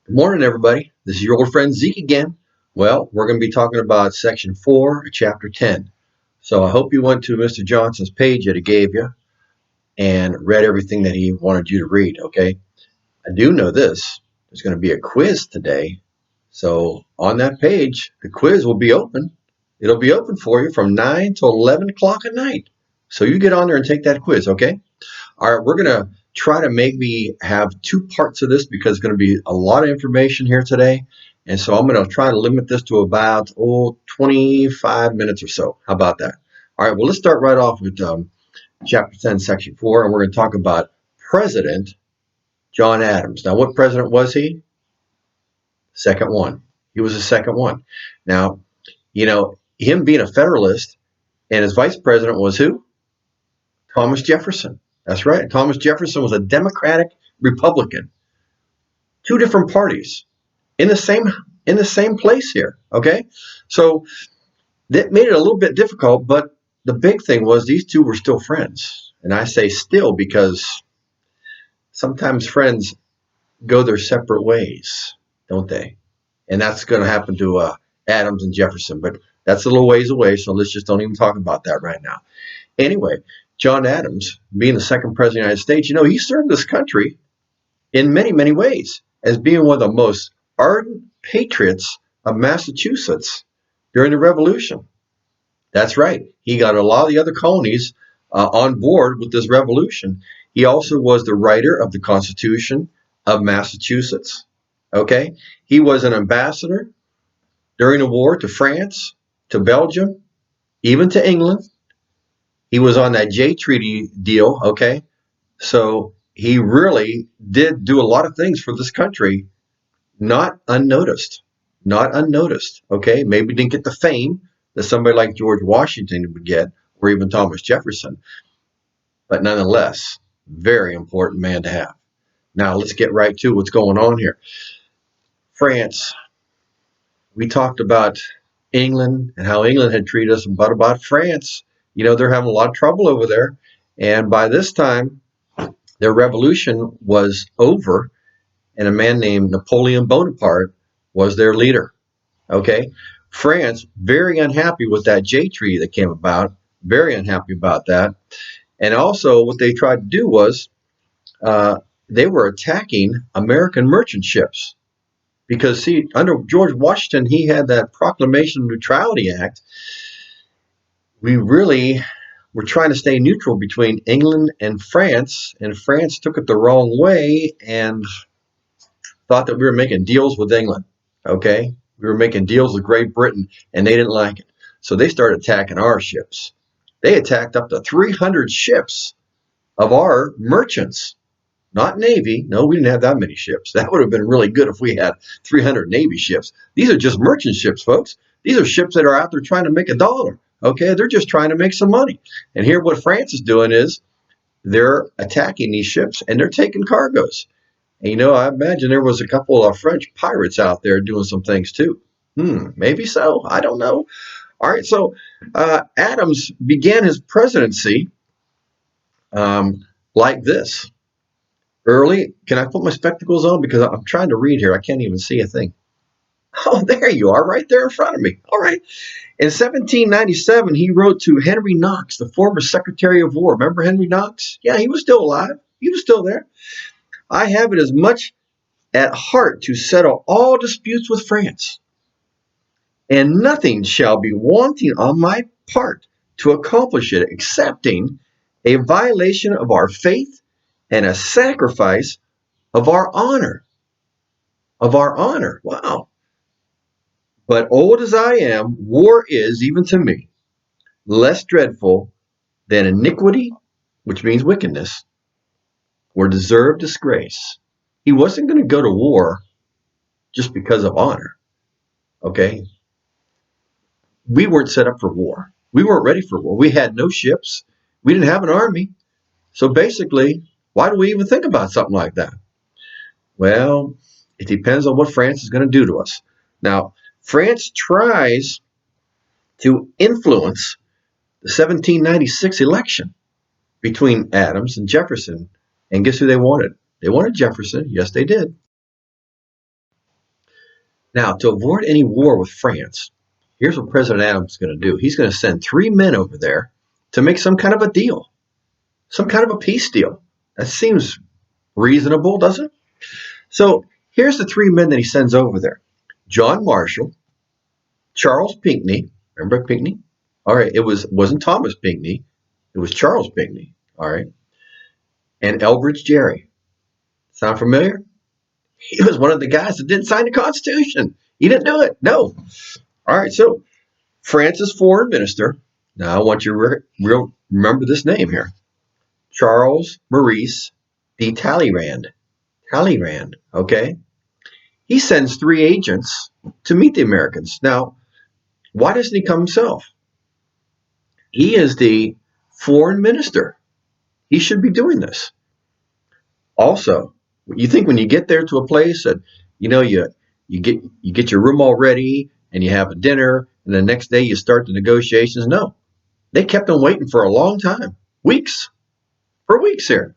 Good morning, everybody. This is your old friend Zeke again. Well, we're going to be talking about Section 4 of Chapter 10. So I hope you went to Mr. Johnson's page that he gave you and read everything that he wanted you to read, okay? I do know this. There's going to be a quiz today. So on that page, the quiz will be open. It'll be open for you from 9 to 11 o'clock at night. So you get on there and take that quiz, okay? All right, we're going to try to maybe have two parts of this because it's going to be a lot of information here today. And so I'm going to try to limit this to about 25 minutes or so. How about that? All right, well, let's start right off with Chapter 10, Section 4, and we're going to talk about President John Adams. Now, what president was he? Second one. He was the second one. Now, him being a Federalist, and his vice president was who? Thomas Jefferson. That's right. Thomas Jefferson was a Democratic Republican. Two different parties in the same place here. Okay, so that made it a little bit difficult, but the big thing was these two were still friends, and I say still because sometimes friends go their separate ways, don't they? And that's going to happen to Adams and Jefferson, but that's a little ways away, so let's just don't even talk about that right now. Anyway, John Adams, being the second president of the United States, he served this country in many, many ways as being one of the most ardent patriots of Massachusetts during the Revolution. That's right. He got a lot of the other colonies on board with this revolution. He also was the writer of the Constitution of Massachusetts. Okay? He was an ambassador during the war to France, to Belgium, even to England. He was on that Jay Treaty deal, okay? So he really did do a lot of things for this country, not unnoticed, okay? Maybe didn't get the fame that somebody like George Washington would get, or even Thomas Jefferson, but nonetheless, very important man to have. Now, let's get right to what's going on here. France. We talked about England and how England had treated us, but about France. They're having a lot of trouble over there. And by this time, their revolution was over, and a man named Napoleon Bonaparte was their leader. Okay? France, very unhappy with that Jay Treaty that came about, very unhappy about that. And also, what they tried to do was they were attacking American merchant ships. Because, see, under George Washington, he had that Proclamation of Neutrality Act. We really were trying to stay neutral between England and France took it the wrong way and thought that we were making deals with England, okay? We were making deals with Great Britain, and they didn't like it. So they started attacking our ships. They attacked up to 300 ships of our merchants. Not Navy. No, we didn't have that many ships. That would have been really good if we had 300 Navy ships. These are just merchant ships, folks. These are ships that are out there trying to make a dollar. Okay, they're just trying to make some money. And here what France is doing is they're attacking these ships and they're taking cargoes. And I imagine there was a couple of French pirates out there doing some things too. Maybe so. I don't know. All right, so Adams began his presidency like this. Early, can I put my spectacles on? Because I'm trying to read here. I can't even see a thing. Oh, there you are, right there in front of me. All right. In 1797, he wrote to Henry Knox, the former Secretary of War. Remember Henry Knox? Yeah, he was still alive. He was still there. I have it as much at heart to settle all disputes with France, and nothing shall be wanting on my part to accomplish it, excepting a violation of our faith and a sacrifice of our honor. Of our honor. Wow. But old as I am, war is, even to me, less dreadful than iniquity, which means wickedness, or deserved disgrace. He wasn't going to go to war just because of honor. Okay? We weren't set up for war. We weren't ready for war. We had no ships. We didn't have an army. So basically, why do we even think about something like that? Well, it depends on what France is going to do to us. Now, France tries to influence the 1796 election between Adams and Jefferson. And guess who they wanted? They wanted Jefferson. Yes, they did. Now, to avoid any war with France, here's what President Adams is going to do. He's going to send 3 men over there to make some kind of a deal, some kind of a peace deal. That seems reasonable, doesn't it? So here's the 3 men that he sends over there. John Marshall, Charles Pinckney. Remember Pinckney? All right, wasn't Thomas Pinckney. It was Charles Pinckney. All right. And Elbridge Gerry. Sound familiar? He was one of the guys that didn't sign the Constitution. He didn't do it. No. All right, so France's foreign minister. Now I want you to remember this name here. Charles Maurice de Talleyrand. Talleyrand, okay? He sends 3 agents to meet the Americans. Now, why doesn't he come himself? He is the foreign minister. He should be doing this. Also, you think when you get there to a place that you get your room all ready and you have a dinner and the next day you start the negotiations? No, they kept them waiting for a long time, for weeks here.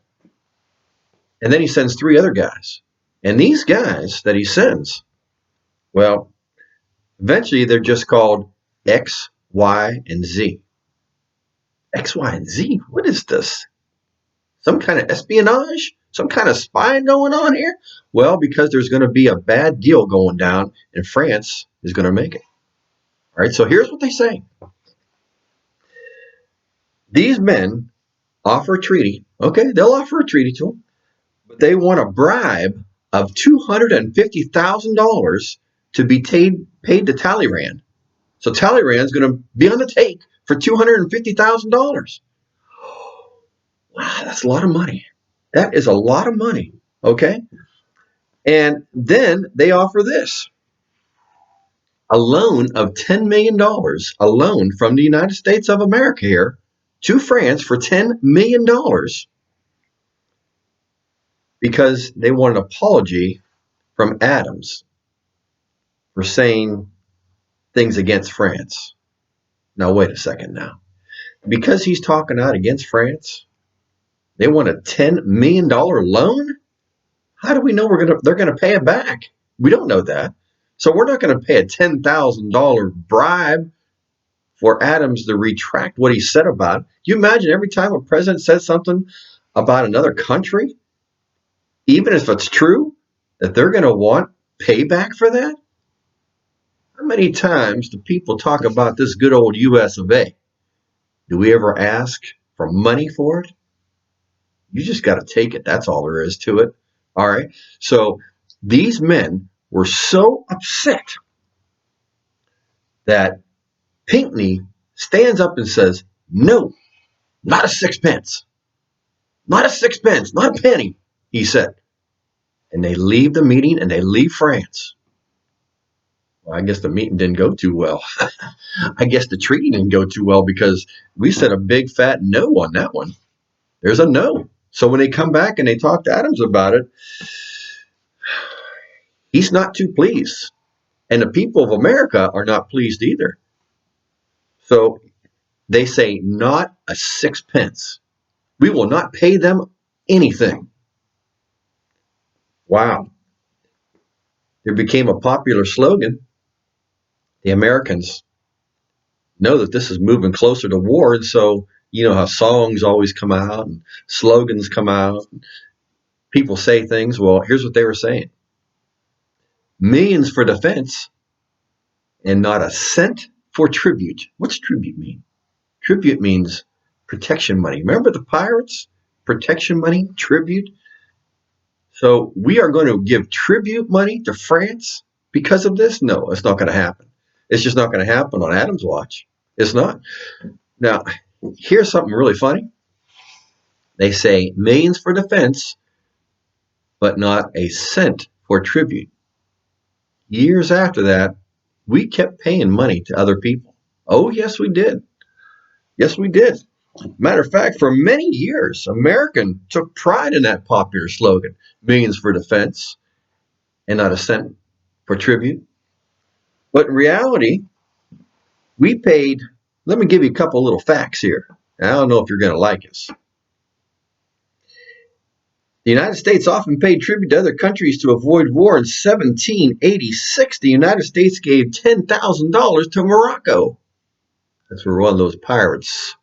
And then he sends 3 other guys, and these guys that he sends, well, eventually they're just called X, Y, and Z. X, Y, and Z. What is this? Some kind of espionage? Some kind of spying going on here? Well, because there's going to be a bad deal going down, and France is going to make it. All right, so here's what they say. These men offer a treaty. Okay, they'll offer a treaty to them, but they want a bribe of $250,000 to be paid to Talleyrand. So Talleyrand's going to be on the take for $250,000. Wow, that's a lot of money. That is a lot of money, okay? And then they offer this. A loan of $10 million, a loan from the United States of America here to France for $10 million because they want an apology from Adams for saying things against France. Now, wait a second now. Because he's talking out against France, they want a $10 million loan? How do we know they're gonna pay it back? We don't know that. So we're not going to pay a $10,000 bribe for Adams to retract what he said about it. You imagine every time a president says something about another country, even if it's true, that they're going to want payback for that? How many times do people talk about this good old US of A? Do we ever ask for money for it? You just got to take it. That's all there is to it. All right. So these men were so upset that Pinckney stands up and says, no, not a sixpence. Not a sixpence, not a penny, he said. And they leave the meeting and they leave France. Well, I guess the meeting didn't go too well. I guess the treaty didn't go too well because we said a big fat no on that one. There's a no. So when they come back and they talk to Adams about it, he's not too pleased. And the people of America are not pleased either. So they say, not a sixpence. We will not pay them anything. Wow. It became a popular slogan. The Americans know that this is moving closer to war, and so you know how songs always come out and slogans come out. People say things. Well, here's what they were saying. Millions for defense and not a cent for tribute. What's tribute mean? Tribute means protection money. Remember the pirates? Protection money, tribute. So we are going to give tribute money to France because of this? No, it's not going to happen. It's just not going to happen on Adams' watch. It's not. Now, here's something really funny. They say millions for defense, but not a cent for tribute. Years after that, we kept paying money to other people. Oh, yes, we did. Yes, we did. Matter of fact, for many years, American took pride in that popular slogan, millions for defense and not a cent for tribute. But in reality, we paid, let me give you a couple little facts here. I don't know if you're going to like this. The United States often paid tribute to other countries to avoid war. In 1786, the United States gave $10,000 to Morocco. That's where one of those pirates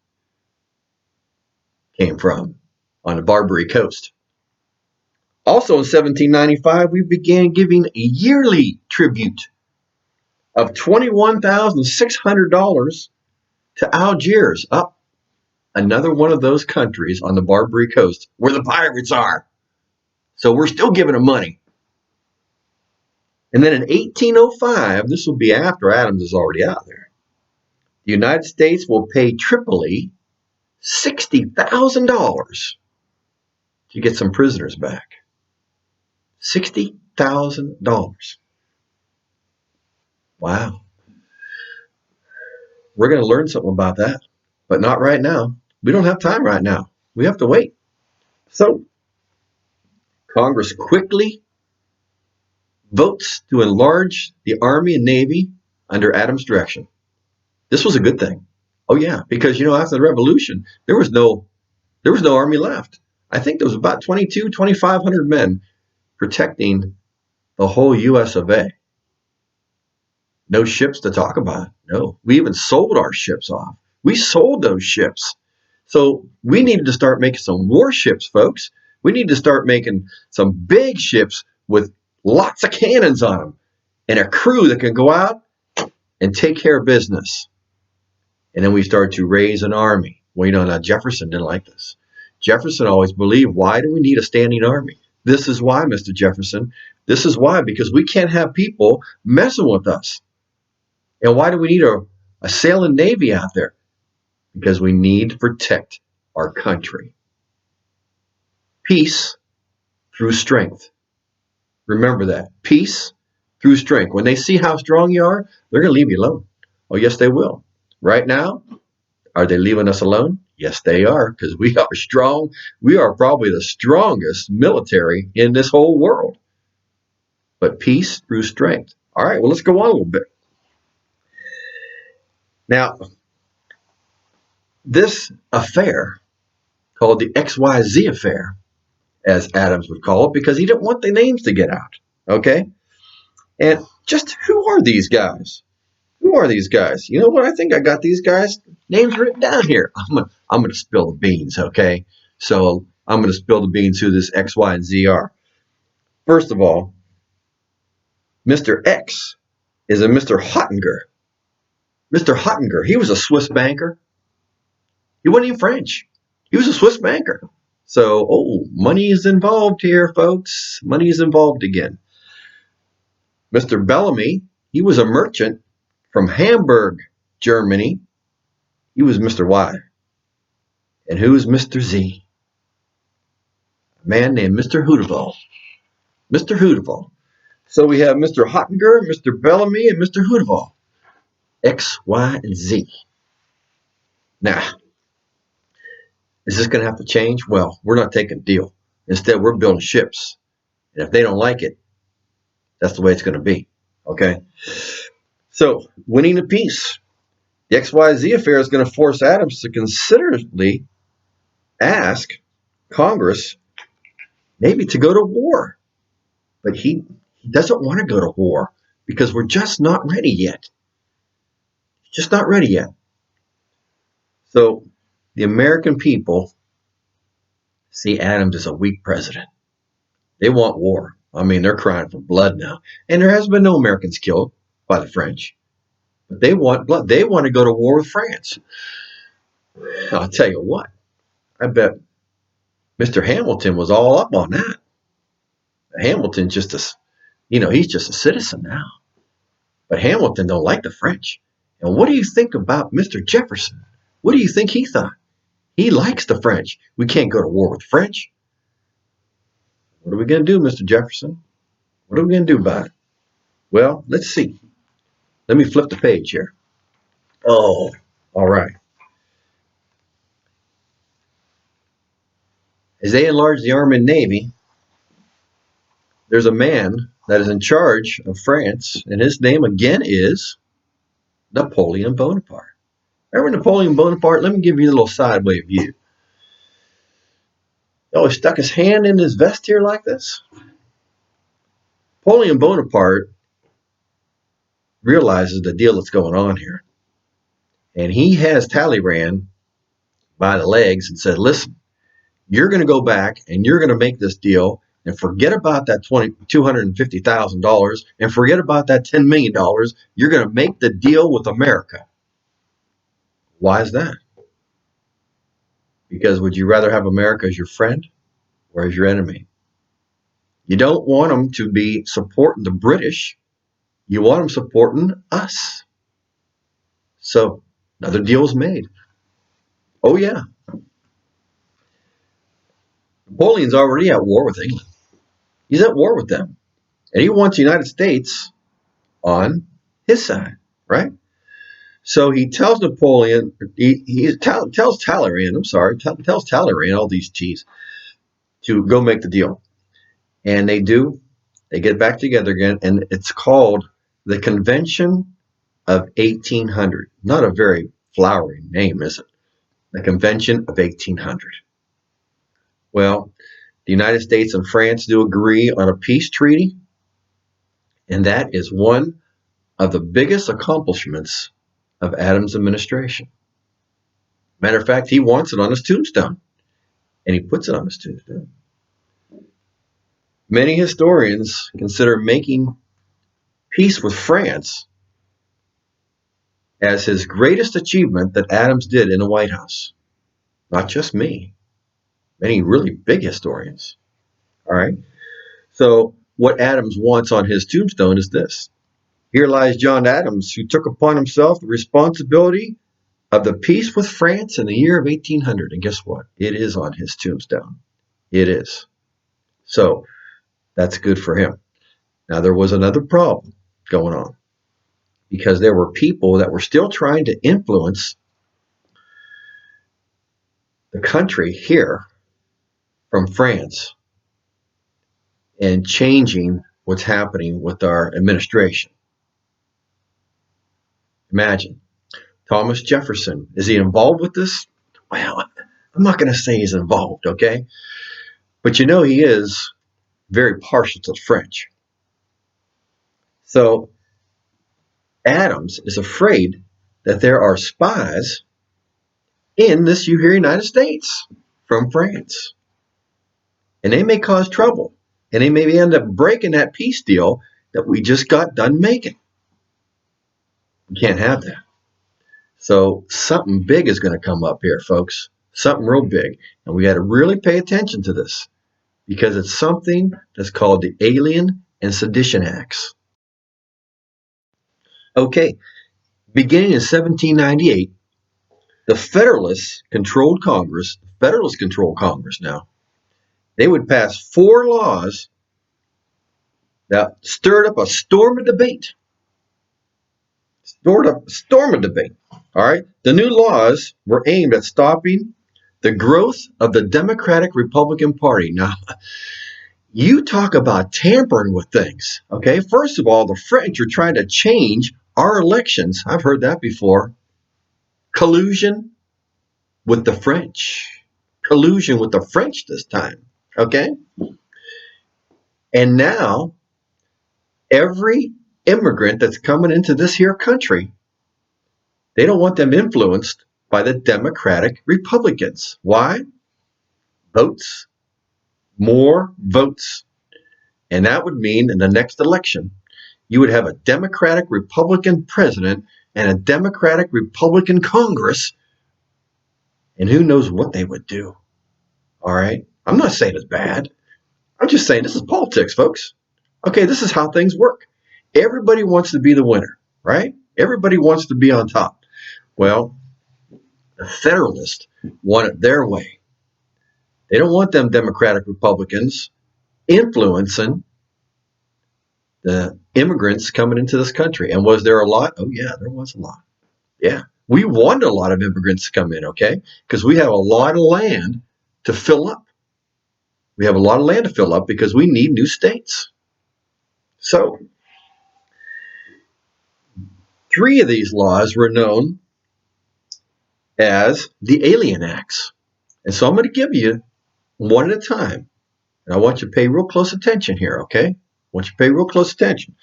came from, on the Barbary Coast. Also in 1795, we began giving a yearly tribute of $21,600 to Algiers. Another one of those countries on the Barbary Coast where the pirates are. So we're still giving them money. And then in 1805, this will be after Adams is already out there, the United States will pay Tripoli $60,000 to get some prisoners back. $60,000. Wow. We're going to learn something about that, but not right now. We don't have time right now. We have to wait. So Congress quickly votes to enlarge the Army and Navy under Adams' direction. This was a good thing. Oh yeah, because after the Revolution, there was no army left. I think there was about 2,500 men protecting the whole U.S. of A. No ships to talk about. No, we even sold our ships off. We sold those ships. So we needed to start making some warships, folks. We need to start making some big ships with lots of cannons on them and a crew that can go out and take care of business. And then we start to raise an army. Well, now Jefferson didn't like this. Jefferson always believed, why do we need a standing army? This is why, Mr. Jefferson. This is why, because we can't have people messing with us. And why do we need a sailing navy out there? Because we need to protect our country. Peace through strength. Remember that. Peace through strength. When they see how strong you are, they're going to leave you alone. Oh, yes, they will. Right now, are they leaving us alone? Yes, they are, because we are strong. We are probably the strongest military in this whole world. But peace through strength. All right, well, let's go on a little bit. Now, this affair, called the XYZ affair, as Adams would call it, because he didn't want the names to get out. Okay? And just who are these guys? Who are these guys? You know what? I think I got these guys' names written down here. I'm gonna spill the beans, okay? So I'm gonna spill the beans who this X, Y, and Z are. First of all, Mr. X is a Mr. Hottinger. Mr. Hottinger, he was a Swiss banker. He wasn't even French. He was a Swiss banker. So, money is involved here, folks. Money is involved again. Mr. Bellamy, he was a merchant from Hamburg, Germany. He was Mr. Y. And who is Mr. Z? A man named Mr. Hootervall. Mr. Hootervall. So we have Mr. Hottinger, Mr. Bellamy, and Mr. Hootervall. X, Y, and Z. Now, is this going to have to change? Well, we're not taking a deal. Instead, we're building ships. And if they don't like it, that's the way it's going to be. Okay? So, winning the peace. The XYZ affair is going to force Adams to considerably ask Congress maybe to go to war. But he doesn't want to go to war because we're just not ready yet. Just not ready yet. So the American people see Adams as a weak president. They want war. I mean, they're crying for blood now. And there has been no Americans killed by the French. But they want blood. They want to go to war with France. I'll tell you what. I bet Mr. Hamilton was all up on that. Hamilton's just he's just a citizen now. But Hamilton don't like the French. And what do you think about Mr. Jefferson? What do you think he thought? He likes the French. We can't go to war with the French. What are we going to do, Mr. Jefferson? What are we going to do about it? Well, let's see. Let me flip the page here. Oh, all right. As they enlarge the Army and Navy, there's a man that is in charge of France, and his name again is Napoleon Bonaparte. Remember Napoleon Bonaparte? Let me give you a little sideway view. Oh, he stuck his hand in his vest here like this. Napoleon Bonaparte realizes the deal that's going on here. And he has Talleyrand by the legs and said, listen, you're going to go back and you're going to make this deal and forget about that $250,000 and forget about that $10 million. You're going to make the deal with America. Why is that? Because would you rather have America as your friend or as your enemy? You don't want them to be supporting the British. You want them supporting us. So another deal is made. Oh, yeah. Napoleon's already at war with England. He's at war with them. And he wants the United States on his side, right? So he tells Napoleon, tells Talleyrand, tells Talleyrand, all these T's, to go make the deal. And they do. They get back together again, and it's called the Convention of 1800. Not a very flowery name, is it? The Convention of 1800. Well, the United States and France do agree on a peace treaty, and that is one of the biggest accomplishments of Adams' administration. Matter of fact, he wants it on his tombstone, and he puts it on his tombstone. Many historians consider making peace with France as his greatest achievement that Adams did in the White House. Not just me, many really big historians. All right. So what Adams wants on his tombstone is this. Here lies John Adams, who took upon himself the responsibility of the peace with France in the year of 1800. And guess what? It is on his tombstone. It is. So that's good for him. Now, there was another problem going on because there were people that were still trying to influence the country here from France and changing what's happening with our administration. Imagine Thomas Jefferson. Is he involved with this? Well, I'm not going to say he's involved, okay? But you know he is very partial to the French. So Adams is afraid that there are spies in this here United States from France. And they may cause trouble. And they may end up breaking that peace deal that we just got done making. We can't have that. So something big is going to come up here, folks. Something real big. And we got to really pay attention to this because it's something that's called the Alien and Sedition Acts. Okay, beginning in 1798, the Federalists controlled Congress. Federalists control Congress now. They would pass 4 laws that stirred up a storm of debate. Stirred up a storm of debate. All right. The new laws were aimed at stopping the growth of the Democratic Republican Party. Now, you talk about tampering with things. Okay. First of all, the French are trying to change our elections. I've heard that before. Collusion with the French. Collusion with the French this time. Okay. And now, every immigrant that's coming into this here country, they don't want them influenced by the Democratic Republicans. Why? Votes. More votes. And that would mean in the next election, you would have a Democratic Republican president and a Democratic Republican Congress. And who knows what they would do. All right. I'm not saying it's bad. I'm just saying this is politics, folks. Okay, this is how things work. Everybody wants to be the winner, right? Everybody wants to be on top. Well, the Federalists want it their way. They don't want them Democratic Republicans influencing the immigrants coming into this country. And was there a lot? Oh, yeah, there was a lot. Yeah. We wanted a lot of immigrants to come in, okay? Because we have a lot of land to fill up. We have a lot of land to fill up because we need new states. So, 3 of these laws were known as the Alien Acts. And so I'm going to give you one at a time. And I want you to pay real close attention here, okay? I want you to pay real close attention.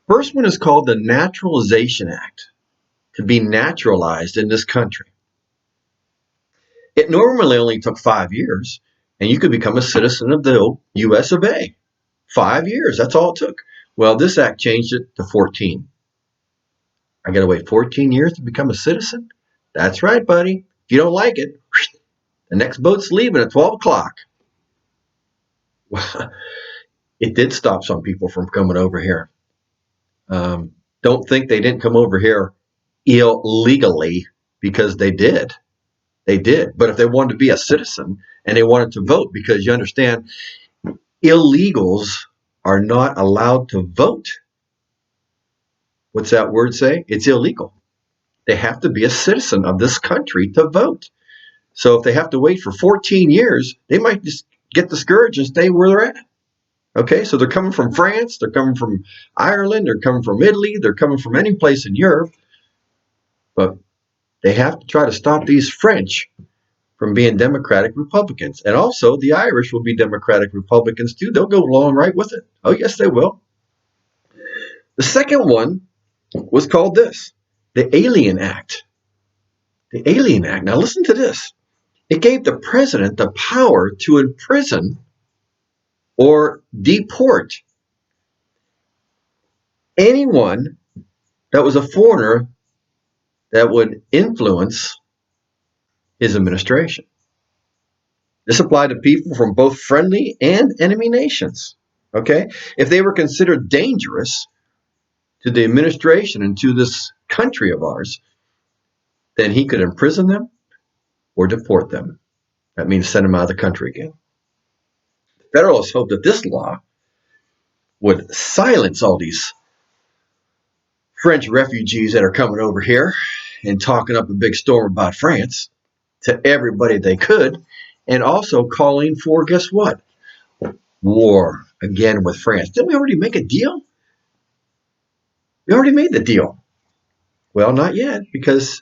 First one is called the Naturalization Act, to be naturalized in this country. It normally only took 5 years, and you could become a citizen of the U.S. of A. 5 years, that's all it took. Well, this act changed it to 14. I got to wait 14 years to become a citizen? That's right, buddy. If you don't like it, the next boat's leaving at 12 o'clock. Well, it did stop some people from coming over here. Don't think they didn't come over here illegally, because they did. They did. But if they wanted to be a citizen and they wanted to vote, because you understand, illegals are not allowed to vote. What's that word say? It's illegal. They have to be a citizen of this country to vote. So if they have to wait for 14 years, they might just get discouraged and stay where they're at. Okay, so they're coming from France, they're coming from Ireland, they're coming from Italy, they're coming from any place in Europe. But they have to try to stop these French from being Democratic Republicans. And also the Irish will be Democratic Republicans too. They'll go along right with it. Oh, yes, they will. The second one was called this, the Alien Act. The Alien Act. Now listen to this. It gave the president the power to imprison or deport anyone that was a foreigner that would influence his administration. This applied to people from both friendly and enemy nations. Okay? If they were considered dangerous to the administration and to this country of ours, then he could imprison them or deport them. That means send them out of the country again. The Federalists hoped that this law would silence all these French refugees that are coming over here and talking up a big storm about France to everybody they could, and also calling for, guess what? War again with France. Didn't we already make a deal? We already made the deal. Well, not yet, because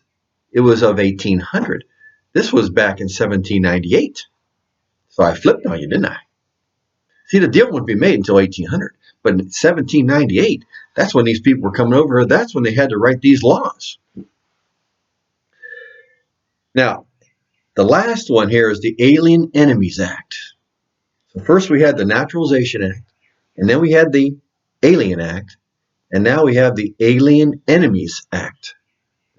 it was of 1800. This was back in 1798. So I flipped on you, didn't I? See, the deal wouldn't be made until 1800. But in 1798, that's when these people were coming over. That's when they had to write these laws. Now, the last one here is the Alien Enemies Act. So first we had the Naturalization Act, and then we had the Alien Act, and now we have the Alien Enemies Act.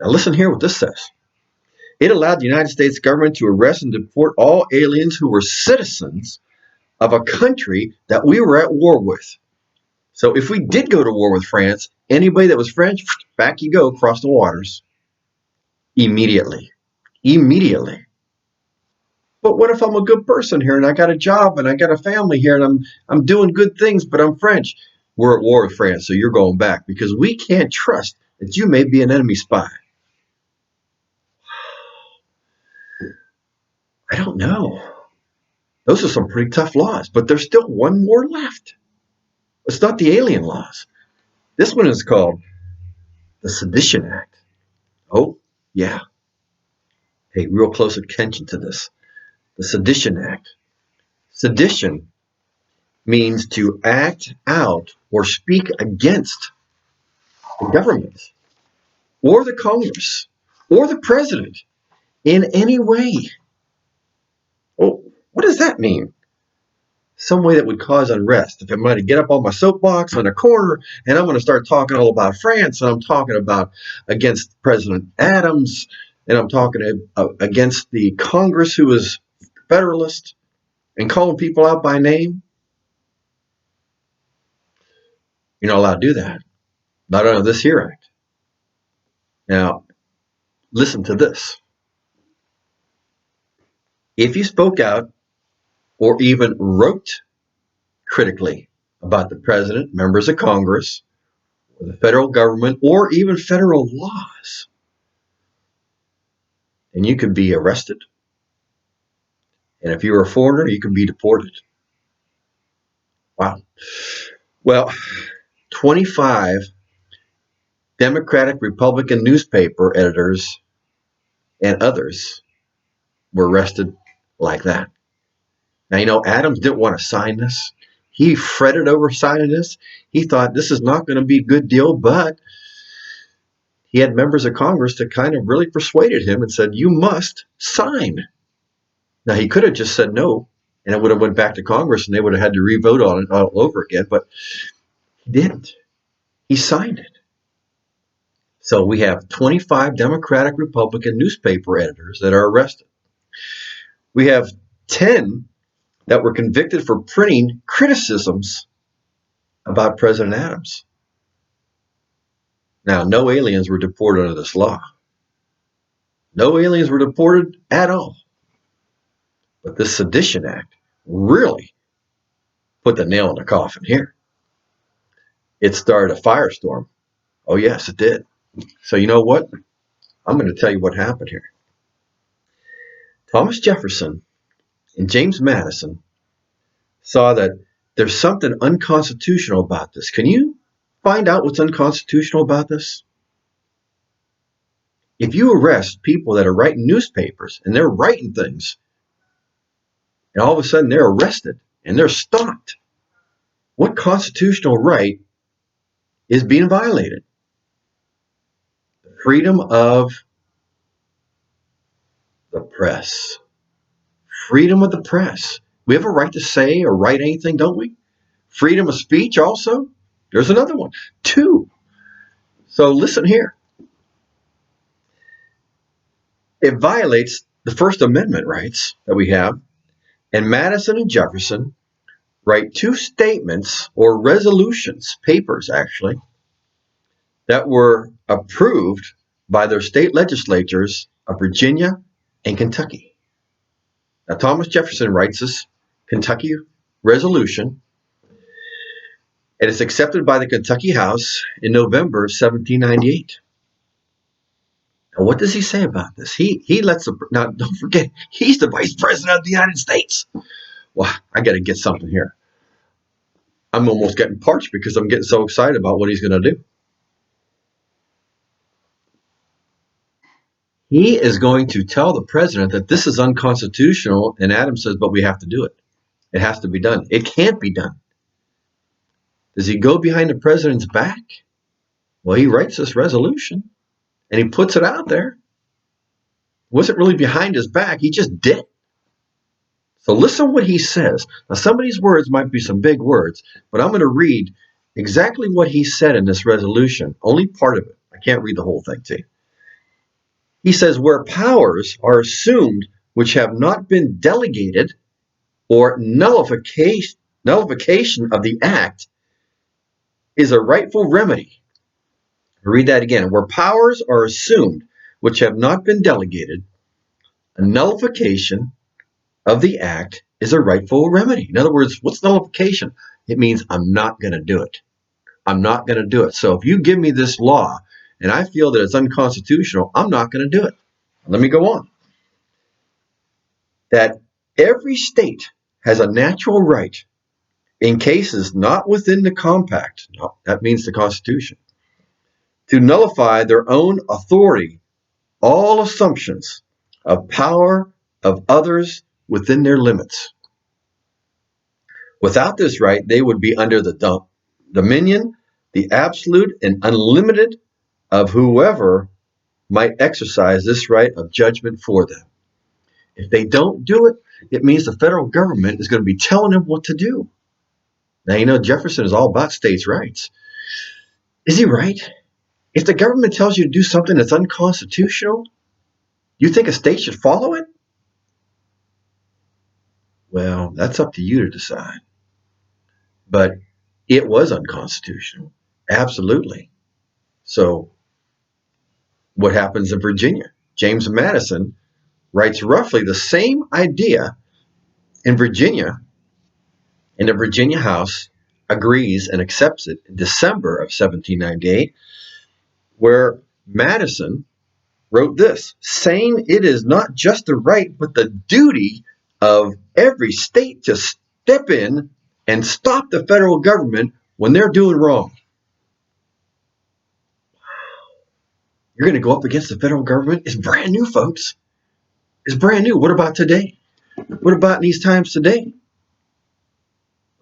Now listen here what this says. It allowed the United States government to arrest and deport all aliens who were citizens of a country that we were at war with. So if we did go to war with France, anybody that was French, back you go across the waters. Immediately. Immediately. But what if I'm a good person here and I got a job and I got a family here and I'm doing good things, but I'm French? We're at war with France, so you're going back, because we can't trust that you may be an enemy spy. I don't know. Those are some pretty tough laws, but there's still one more left. It's not the alien laws. This one is called the Sedition Act. Oh, yeah. Pay real close attention to this. The Sedition Act. Sedition means to act out or speak against the government or the Congress or the president in any way. Well, what does that mean? Some way that would cause unrest. If I'm going to get up on my soapbox on a corner and I'm going to start talking all about France, and I'm talking about against President Adams, and I'm talking against the Congress who is Federalist, and calling people out by name, you're not allowed to do that. Not under this here act. Now, listen to this. If you spoke out or even wrote critically about the president, members of Congress, or the federal government, or even federal laws, then you could be arrested. And if you were a foreigner, you could be deported. Wow. Well, 25 Democratic Republican newspaper editors and others were arrested like that. Now, Adams didn't want to sign this. He fretted over signing this. He thought this is not going to be a good deal, but he had members of Congress that kind of really persuaded him and said, you must sign. Now, he could have just said no, and it would have went back to Congress, and they would have had to re-vote on it all over again, but he didn't. He signed it. So we have 25 Democratic Republican newspaper editors that are arrested. We have 10 that were convicted for printing criticisms about President Adams. Now, no aliens were deported under this law. No aliens were deported at all. But this Sedition Act really put the nail in the coffin here. It started a firestorm. Oh, yes, it did. So you know what? I'm going to tell you what happened here. Thomas Jefferson and James Madison saw that there's something unconstitutional about this. Can you find out what's unconstitutional about this? If you arrest people that are writing newspapers and they're writing things, and all of a sudden they're arrested and they're stopped, what constitutional right is being violated? The freedom of the press. Freedom of the press. We have a right to say or write anything, don't we? Freedom of speech also. There's another one. 2. So listen here. It violates the First Amendment rights that we have. And Madison and Jefferson write 2 statements or resolutions, papers actually, that were approved by their state legislatures of Virginia and Kentucky. Now, Thomas Jefferson writes this Kentucky resolution, and it's accepted by the Kentucky House in November 1798. Now, what does he say about this? He lets now don't forget, he's the Vice President of the United States. Well, I got to get something here. I'm almost getting parched because I'm getting so excited about what he's going to do. He is going to tell the president that this is unconstitutional, and Adams says, but we have to do it. It has to be done. It can't be done. Does he go behind the president's back? Well, he writes this resolution, and he puts it out there. It wasn't really behind his back. He just did. So listen what he says. Now, some of these words might be some big words, but I'm going to read exactly what he said in this resolution, only part of it. I can't read the whole thing to you. He says, where powers are assumed which have not been delegated, or nullification of the act is a rightful remedy. I'll read that again. Where powers are assumed which have not been delegated, a nullification of the act is a rightful remedy. In other words, what's nullification? It means I'm not going to do it. I'm not going to do it. So if you give me this law and I feel that it's unconstitutional, I'm not going to do it. Let me go on. That every state has a natural right in cases not within the compact, no, that means the Constitution, to nullify their own authority, all assumptions of power of others within their limits. Without this right, they would be under the dominion, the absolute and unlimited of whoever might exercise this right of judgment for them. If they don't do it, it means the federal government is going to be telling them what to do. Now, you know, Jefferson is all about states' rights. Is he right? If the government tells you to do something that's unconstitutional, you think a state should follow it? Well, that's up to you to decide. But it was unconstitutional. Absolutely. So what happens in Virginia? James Madison writes roughly the same idea in Virginia, and the Virginia House agrees and accepts it in December of 1798, where Madison wrote this, saying it is not just the right but the duty of every state to step in and stop the federal government when they're doing wrong. You're going to go up against the federal government? It's brand new, folks. It's brand new. What about today? What about in these times today?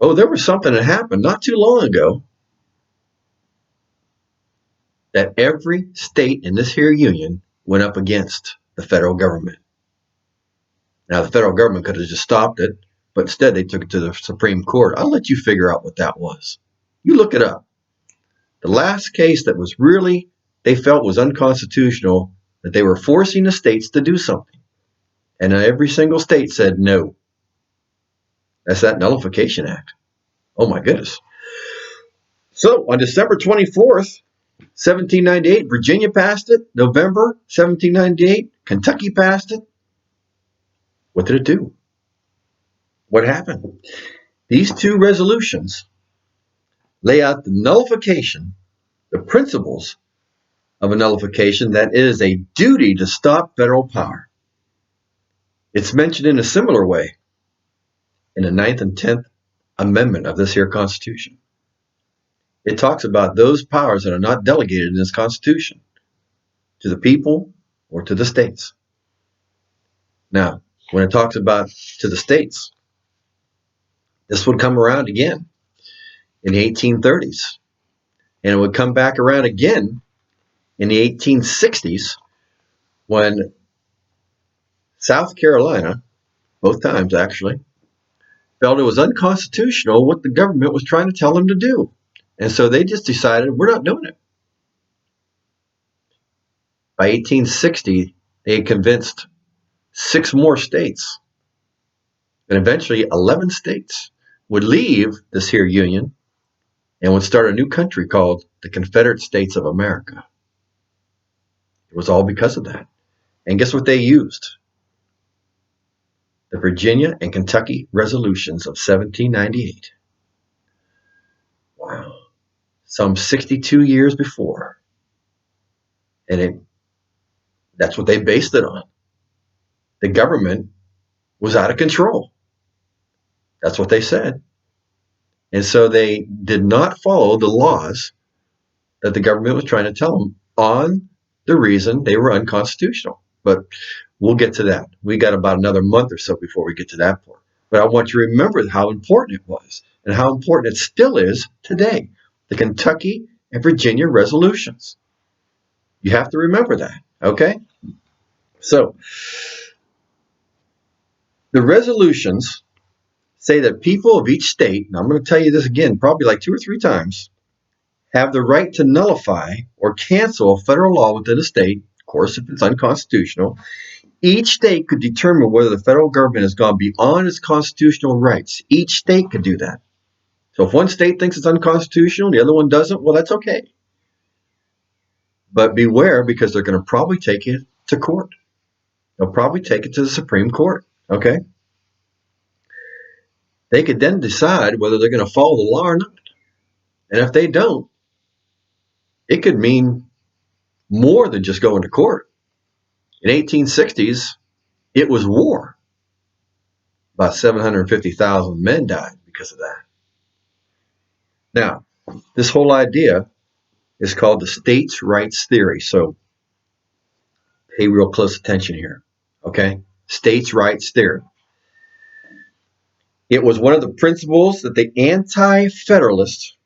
Oh, there was something that happened not too long ago that every state in this here union went up against the federal government. Now, the federal government could have just stopped it, but instead they took it to the Supreme Court. I'll let you figure out what that was. You look it up. The last case that was really, they felt was unconstitutional, that they were forcing the states to do something. And every single state said no. That's that Nullification Act. Oh my goodness. So on December 24th, 1798, Virginia passed it. November 1798, Kentucky passed it. What did it do? What happened? These two resolutions lay out the nullification, the principles of a nullification, that is a duty to stop federal power. It's mentioned in a similar way in the 9th and 10th Amendment of this here Constitution. It talks about those powers that are not delegated in this Constitution to the people or to the states. Now, when it talks about to the states, this would come around again in the 1830s, and it would come back around again in the 1860s when South Carolina, both times actually, felt it was unconstitutional what the government was trying to tell them to do. And so they just decided, we're not doing it. By 1860, they had convinced 6 more states, and eventually 11 states would leave this here union and would start a new country called the Confederate States of America. It was all because of that. And guess what they used? The Virginia and Kentucky resolutions of 1798. Wow. Some 62 years before. And that's what they based it on. The government was out of control. That's what they said. And so they did not follow the laws that the government was trying to tell them on the reason they were unconstitutional. But we'll get to that. We got about another month or so before we get to that point. But I want you to remember how important it was and how important it still is today. The Kentucky and Virginia resolutions. You have to remember that, okay? So, the resolutions say that people of each state, and I'm going to tell you this again probably like 2 or 3 times, have the right to nullify or cancel a federal law within a state. Of course, if it's unconstitutional, each state could determine whether the federal government has gone beyond its constitutional rights. Each state could do that. So if one state thinks it's unconstitutional, the other one doesn't, well, that's okay. But beware, because they're going to probably take it to court. They'll probably take it to the Supreme Court, okay? They could then decide whether they're going to follow the law or not. And if they don't, it could mean more than just going to court. In 1860s, it was war. About 750,000 men died because of that. Now, this whole idea is called the states' rights theory. So pay real close attention here, okay? States' rights theory. It was one of the principles that the anti-federalists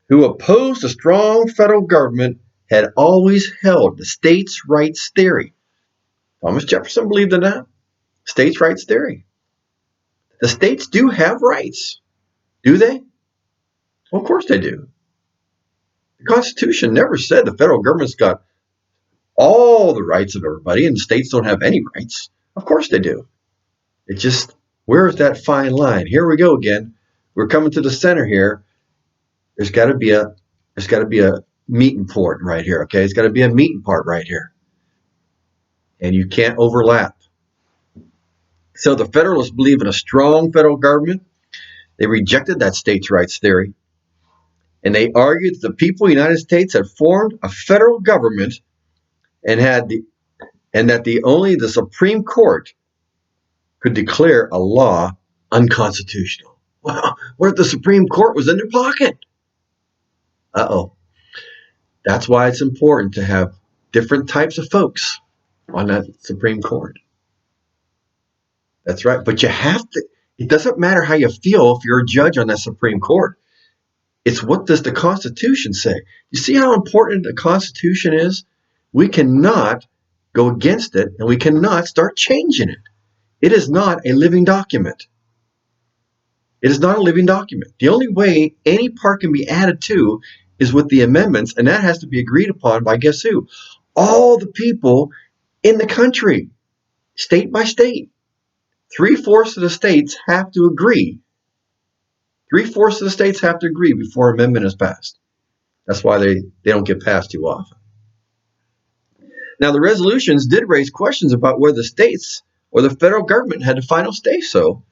who opposed a strong federal government had always held, the states' rights theory. Thomas Jefferson believed in that. States' rights theory. The states do have rights. Do they? Well, of course they do. The Constitution never said the federal government's got all the rights of everybody and the states don't have any rights. Of course they do. It just, where is that fine line? Here we go again. We're coming to the center here. There's got to be a meeting point right here, okay? It's got to be a meeting part right here. And you can't overlap. So the Federalists believe in a strong federal government. They rejected that states' rights theory. And they argued that the people of the United States had formed a federal government and that only the Supreme Court could declare a law unconstitutional. Well, what if the Supreme Court was in their pocket? Uh-oh. That's why it's important to have different types of folks on that Supreme Court. That's right. But you have to, It doesn't matter how you feel if you're a judge on that Supreme Court. It's what does the Constitution say? You see how important the Constitution is? We cannot go against it, and we cannot start changing it. It is not a living document. It is not a living document. The only way any part can be added to is with the amendments, and that has to be agreed upon by guess who? All the people in the country, state by state. 3/4 of the states have to agree. 3/4 of the states have to agree before an amendment is passed. That's why they don't get passed too often. Now, the resolutions did raise questions about whether the states or the federal government had the final say-so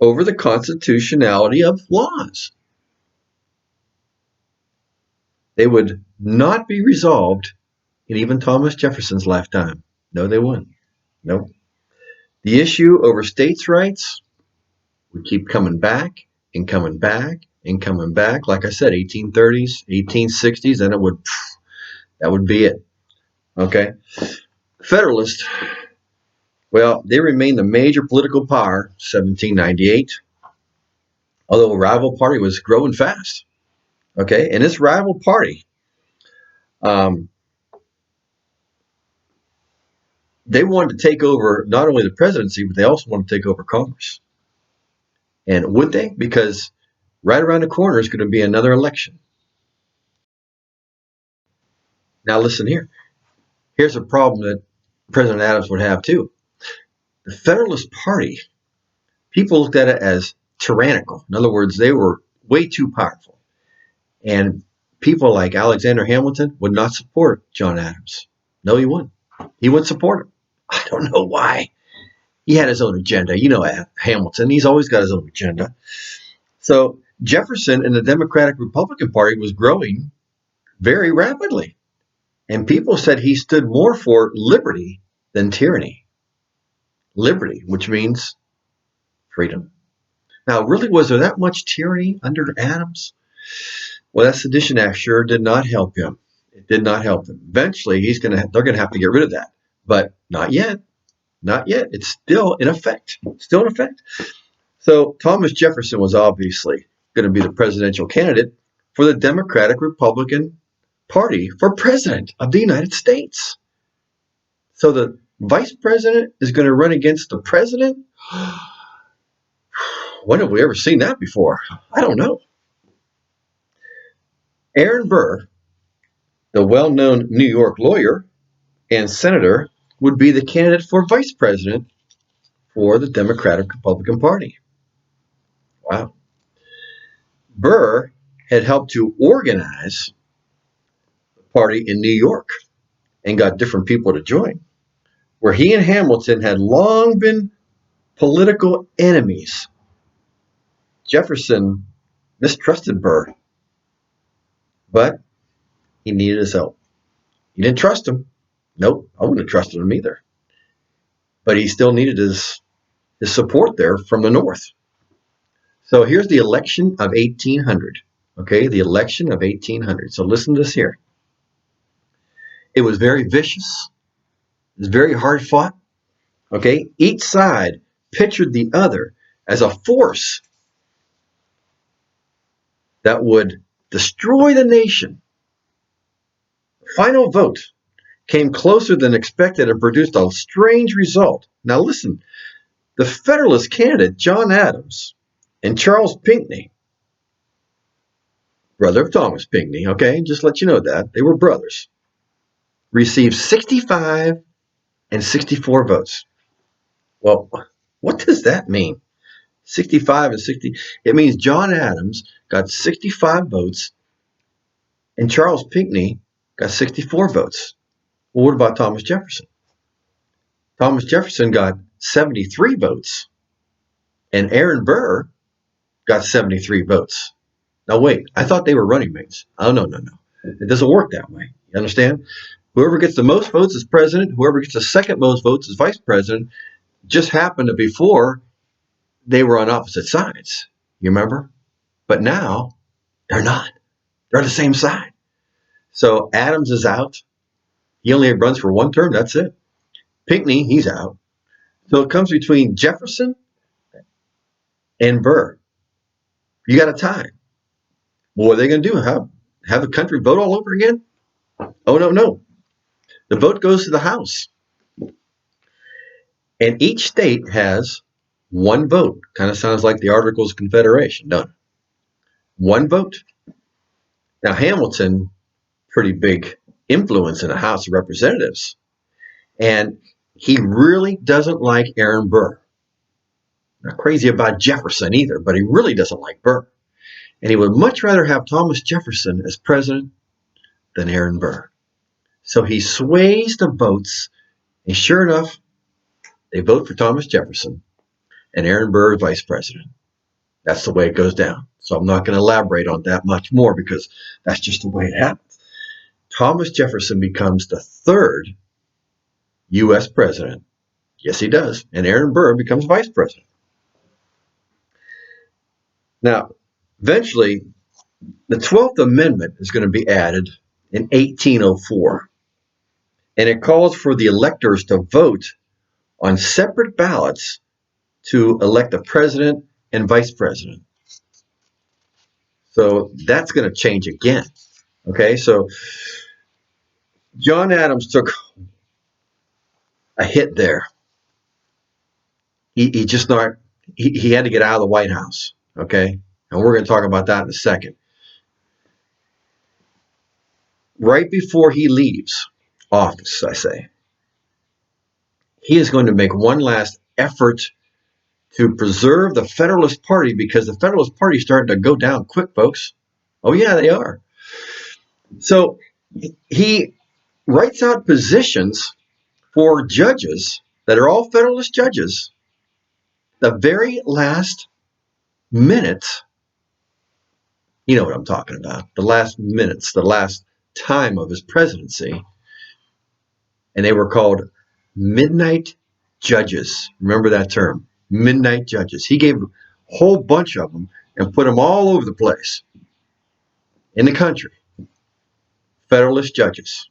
over the constitutionality of laws. They would not be resolved in even Thomas Jefferson's lifetime. No, they wouldn't. No. The issue over states' rights would keep coming back and coming back and coming back. Like I said, 1830s, 1860s, and that would be it. Okay. Federalists, well, they remained the major political power 1798, although a rival party was growing fast. Okay, and this rival party, they wanted to take over not only the presidency, but they also wanted to take over Congress. And would they? Because right around the corner is going to be another election. Now listen here. Here's a problem that President Adams would have too. The Federalist Party, people looked at it as tyrannical. In other words, they were way too powerful. And people like Alexander Hamilton would not support John Adams. No, he wouldn't. He wouldn't support him. I don't know why. He had his own agenda. You know Hamilton. He's always got his own agenda. So Jefferson and the Democratic Republican Party was growing very rapidly. And people said he stood more for liberty than tyranny. Liberty, which means freedom. Now, really, was there that much tyranny under Adams? Well, that Sedition Act sure did not help him. It did not help him. Eventually, they're going to have to get rid of that. But not yet. Not yet. It's still in effect. Still in effect. So Thomas Jefferson was obviously going to be the presidential candidate for the Democratic Republican Party for president of the United States. So the vice president is going to run against the president? When have we ever seen that before? I don't know. Aaron Burr, the well-known New York lawyer and senator, would be the candidate for vice president for the Democratic Republican Party. Wow. Burr had helped to organize the party in New York and got different people to join, where he and Hamilton had long been political enemies. Jefferson mistrusted Burr, but he needed his help. He didn't trust him. Nope, I wouldn't have trusted him either. But he still needed his support there from the North. So here's the election of 1800. Okay, the election of 1800. So listen to this here. It was very vicious. It was very hard fought. Okay, each side pictured the other as a force that would destroy the nation. The final vote came closer than expected and produced a strange result. Now listen, the Federalist candidate, John Adams, and Charles Pinckney, brother of Thomas Pinckney, okay, just let you know that, they were brothers, received 65 and 64 votes. Well, what does that mean? 65 and 60, it means John Adams got 65 votes and Charles Pinckney got 64 votes. Well, what about Thomas Jefferson? Thomas Jefferson got 73 votes, and Aaron Burr got 73 votes. Now, wait, I thought they were running mates. Oh, no. It doesn't work that way. You understand? Whoever gets the most votes is president. Whoever gets the second most votes is vice president. Just happened to before they were on opposite sides. You remember? But now they're not. They're on the same side. So Adams is out. He only runs for one term. That's it. Pinckney, he's out. So it comes between Jefferson and Burr. You got a tie. What are they going to do? Have the country vote all over again? Oh, no, no. The vote goes to the House. And each state has one vote. Kind of sounds like the Articles of Confederation, doesn't it? One vote. Now, Hamilton, pretty big influence in the House of Representatives. And he really doesn't like Aaron Burr. Not crazy about Jefferson either, but he really doesn't like Burr. And he would much rather have Thomas Jefferson as president than Aaron Burr. So he sways the votes, and sure enough, they vote for Thomas Jefferson and Aaron Burr vice president. That's the way it goes down. So I'm not going to elaborate on that much more because that's just the way it happens. Thomas Jefferson becomes the third U.S. president. Yes, he does. And Aaron Burr becomes vice president. Now, eventually, the 12th Amendment is going to be added in 1804. And it calls for the electors to vote on separate ballots to elect the president and vice president. So that's going to change again. Okay, so John Adams took a hit there. He had to get out of the White House. Okay, and we're going to talk about that in a second. Right before he leaves office, I say, he is going to make one last effort to preserve the Federalist Party because the Federalist Party is starting to go down quick, folks. Oh, yeah, they are. So he writes out positions for judges that are all Federalist judges the very last minute. You know what I'm talking about. The last minutes, the last time of his presidency. And they were called midnight judges. Remember that term, midnight judges. He gave a whole bunch of them and put them all over the place in the country. Federalist judges,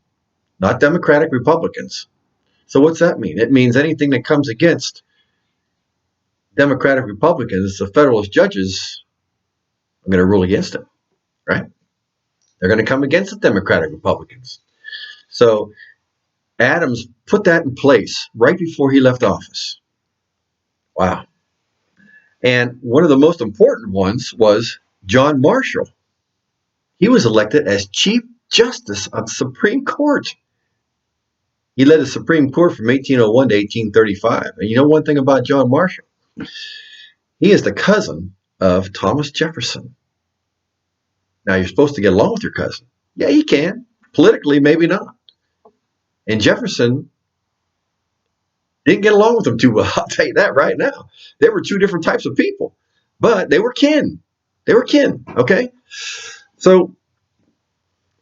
not Democratic Republicans. So what's that mean? It means anything that comes against Democratic Republicans, the Federalist judges are going to rule against it, right? They're going to come against the Democratic Republicans. So Adams put that in place right before he left office. Wow. And one of the most important ones was John Marshall. He was elected as Chief Justice of the Supreme Court. He led the Supreme Court from 1801 to 1835. And you know one thing about John Marshall? He is the cousin of Thomas Jefferson. Now, you're supposed to get along with your cousin. Yeah, you can. Politically, maybe not. And Jefferson didn't get along with him too well. I'll tell you that right now. They were two different types of people, but they were kin. They were kin, okay? So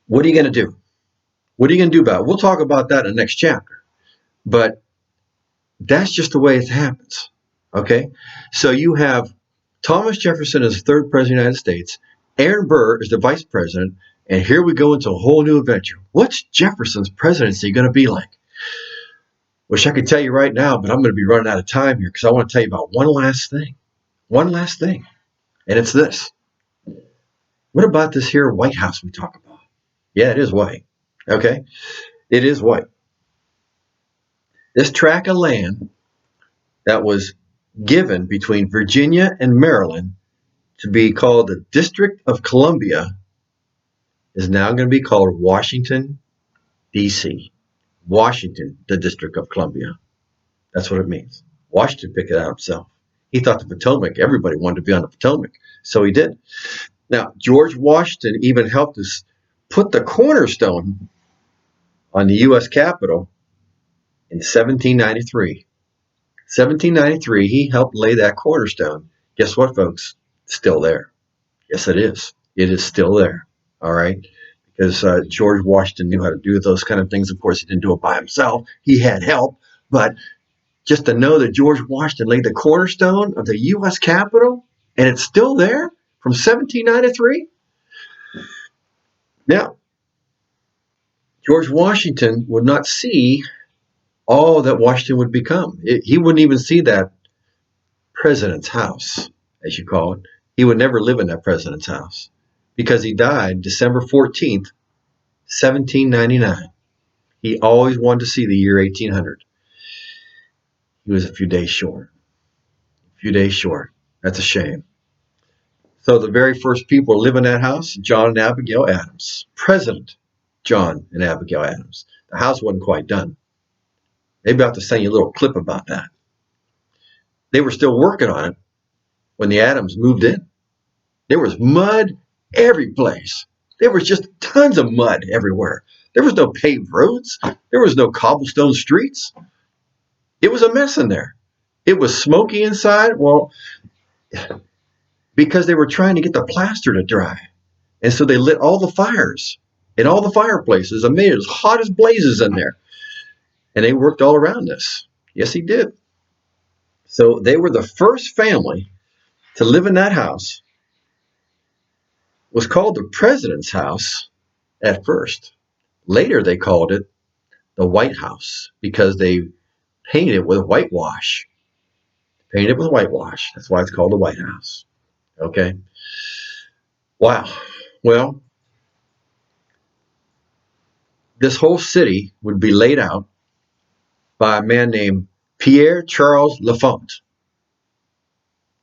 what are you going to do? What are you going to do about it? We'll talk about that in the next chapter. But that's just the way it happens, okay? So you have Thomas Jefferson as the third president of the United States. Aaron Burr is the vice president. And here we go into a whole new adventure. What's Jefferson's presidency going to be like? Wish I could tell you right now, but I'm going to be running out of time here because I want to tell you about one last thing. One last thing. And it's this. What about this here White House we talk about? Yeah, it is white. Okay? It is white. This tract of land that was given between Virginia and Maryland to be called the District of Columbia is now going to be called Washington, D.C. Washington, the District of Columbia. That's what it means. Washington picked it out himself. He thought the Potomac, everybody wanted to be on the Potomac, so he did. Now, George Washington even helped us put the cornerstone on the U.S. Capitol in 1793. 1793, he helped lay that cornerstone. Guess what, folks? It's still there. Yes, it is. It is still there. All right? Because George Washington knew how to do those kind of things. Of course, he didn't do it by himself. He had help. But just to know that George Washington laid the cornerstone of the U.S. Capitol, and it's still there from 1793. Now, George Washington would not see all that Washington would become. He wouldn't even see that president's house. as you call it, he would never live in that president's house because he died December 14th, 1799. He always wanted to see the year 1800. He was a few days short. A few days short. That's a shame. So the very first people to live in that house, John and Abigail Adams. President John and Abigail Adams. The house wasn't quite done. Maybe I'll have to send you a little clip about that. They were still working on it when the Adams moved in. There was mud every place. There was just tons of mud everywhere. There was no paved roads. There was no cobblestone streets. It was a mess in there. It was smoky inside. Well, because they were trying to get the plaster to dry. And so they lit all the fires in all the fireplaces and made it as hot as blazes in there. And they worked all around this. Yes, he did. So they were the first family to live in that house. It was called the President's House at first. Later they called it the White House because they painted it with whitewash. Painted it with whitewash. That's why it's called the White House. Okay. Wow. Well, this whole city would be laid out by a man named Pierre Charles L'Enfant.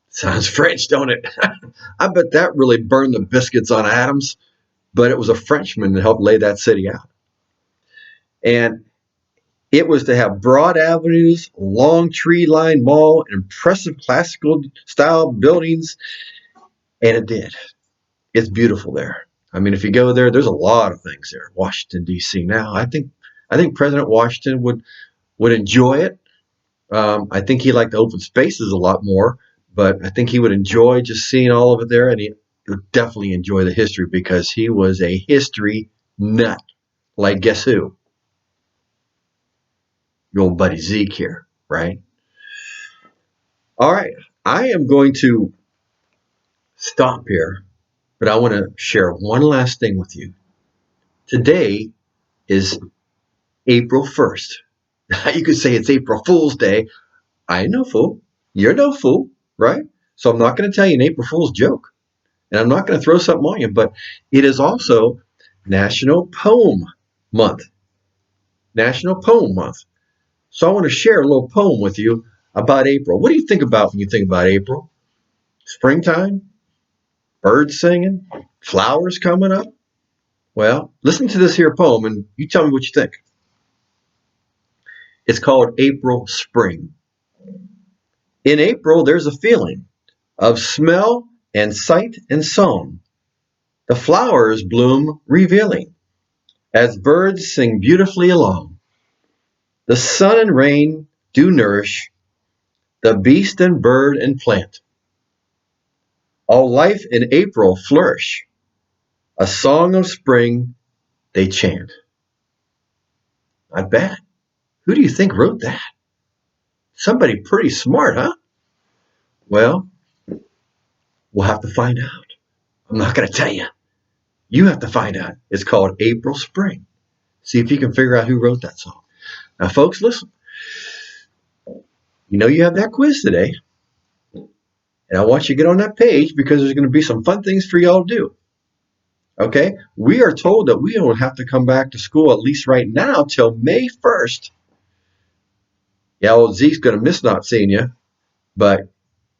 Sounds French, don't it? I bet that really burned the biscuits on Adams, but it was a Frenchman that helped lay that city out. And it was to have broad avenues, long tree-lined mall, impressive classical style buildings, and it did. It's beautiful there. I mean, if you go there, there's a lot of things there. Washington, D.C. Now, I think President Washington would enjoy it. I think he liked the open spaces a lot more, but I think he would enjoy just seeing all of it there, and he would definitely enjoy the history because he was a history nut. Like, guess who? Your old buddy Zeke here, right? All right, I am going to stop here, but I want to share one last thing with you. Today is April 1st. You could say it's April Fool's Day. I ain't no fool. You're no fool, right? So I'm not going to tell you an April Fool's joke. And I'm not going to throw something on you, but it is also National Poem Month. National Poem Month. So I want to share a little poem with you about April. What do you think about when you think about April? Springtime? Birds singing? Flowers coming up? Well, listen to this here poem and you tell me what you think. It's called April Spring. In April, there's a feeling of smell and sight and song. The flowers bloom revealing as birds sing beautifully along. The sun and rain do nourish the beast and bird and plant. All life in April flourish. A song of spring they chant. Not bad. Who do you think wrote that? Somebody pretty smart, huh? Well, we'll have to find out. I'm not going to tell you. You have to find out. It's called April Spring. See if you can figure out who wrote that song. Now, folks, listen. You know you have that quiz today. And I want you to get on that page because there's going to be some fun things for y'all to do. Okay? We are told that we don't have to come back to school, at least right now, till May 1st. Yeah, old Zeke's going to miss not seeing you. But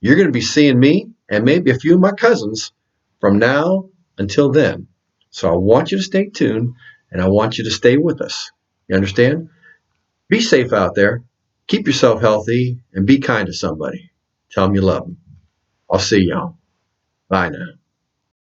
you're going to be seeing me and maybe a few of my cousins from now until then. So I want you to stay tuned and I want you to stay with us. You understand? Be safe out there. Keep yourself healthy and be kind to somebody. Tell them you love them. I'll see y'all. Bye now.